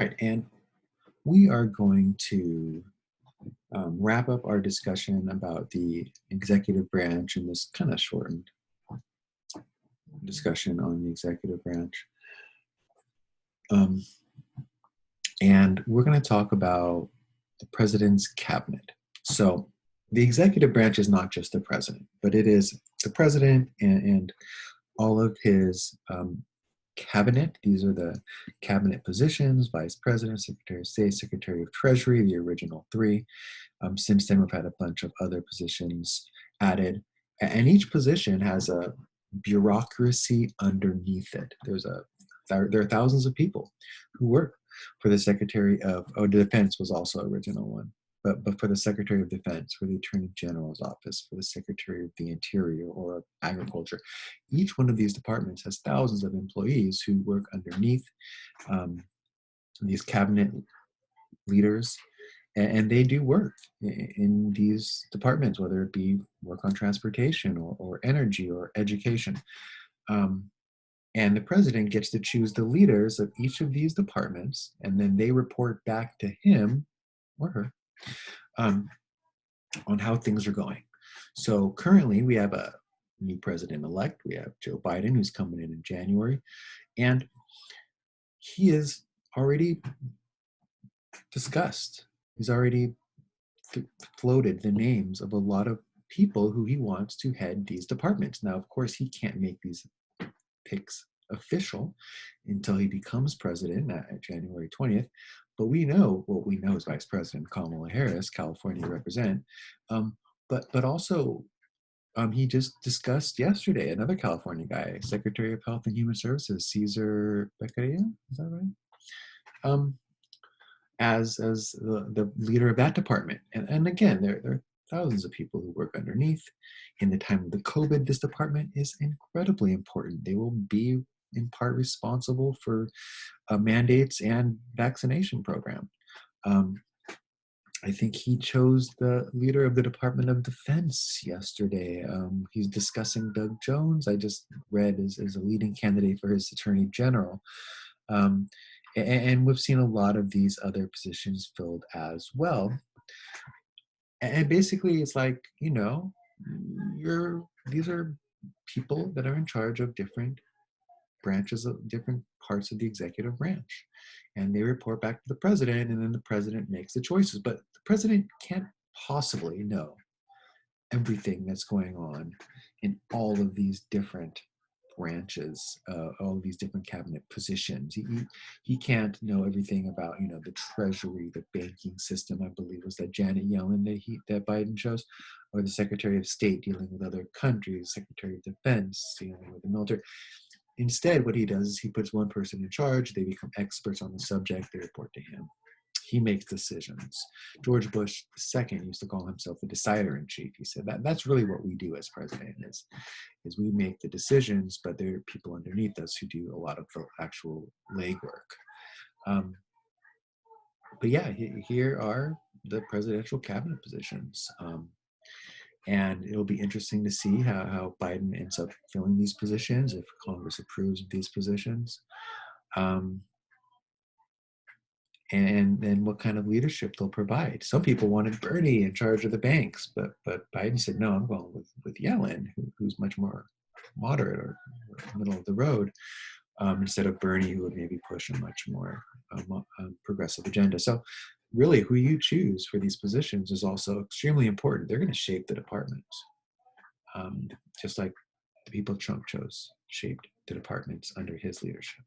Right, and we are going to wrap up our discussion about the executive branch in this kind of shortened discussion on the executive branch. And we're going to talk about the president's cabinet. So the executive branch is not just the president, but it is the president and all of his cabinet. These are the cabinet positions: vice president, secretary of state, secretary of treasury, the original three. Since then, we've had a bunch of other positions added, and each position has a bureaucracy underneath it. There are thousands of people who work for the Secretary of Defense was also original one, but for the Secretary of Defense, for the Attorney General's office, for the Secretary of the Interior or of Agriculture. Each one of these departments has thousands of employees who work underneath these cabinet leaders, and they do work in these departments, whether it be work on transportation or energy or education. And the president gets to choose the leaders of each of these departments, and then they report back to him or her on how things are going. So currently we have a new president-elect. We have Joe Biden, who's coming in January, and he is already discussed. He's already floated the names of a lot of people who he wants to head these departments. Now, of course, he can't make these picks official until he becomes president at January 20th. But we know is Vice President Kamala Harris, California represent. But also, he just discussed yesterday another California guy, Secretary of Health and Human Services, Cesar Beckham, is that right? As the leader of that department. And again, there are thousands of people who work underneath. In the time of the COVID, this department is incredibly important. They will be in part responsible for mandates and vaccination program. I think he chose the leader of the Department of Defense yesterday. He's discussing Doug Jones, I just read, as a leading candidate for his Attorney General. And we've seen a lot of these other positions filled as well. And basically, it's like, these are people that are in charge of different branches of different parts of the executive branch. And they report back to the president, and then the president makes the choices. But the president can't possibly know everything that's going on in all of these different branches, all of these different cabinet positions. He can't know everything about, the treasury, the banking system. I believe was that Janet Yellen that Biden chose, or the Secretary of State dealing with other countries, Secretary of Defense dealing with the military. Instead, what he does is he puts one person in charge. They become experts on the subject. They report to him. He makes decisions. George Bush II used to call himself the decider-in-chief. He said that's really what we do as president is we make the decisions, but there are people underneath us who do a lot of the actual legwork. But yeah, here are the presidential cabinet positions. And it'll be interesting to see how Biden ends up filling these positions, if Congress approves of these positions. And then what kind of leadership they'll provide. Some people wanted Bernie in charge of the banks, but Biden said, no, I'm going with Yellen, who's much more moderate or middle of the road, instead of Bernie, who would maybe push a much more progressive agenda. So really, who you choose for these positions is also extremely important. They're going to shape the departments, just like the people Trump chose shaped the departments under his leadership.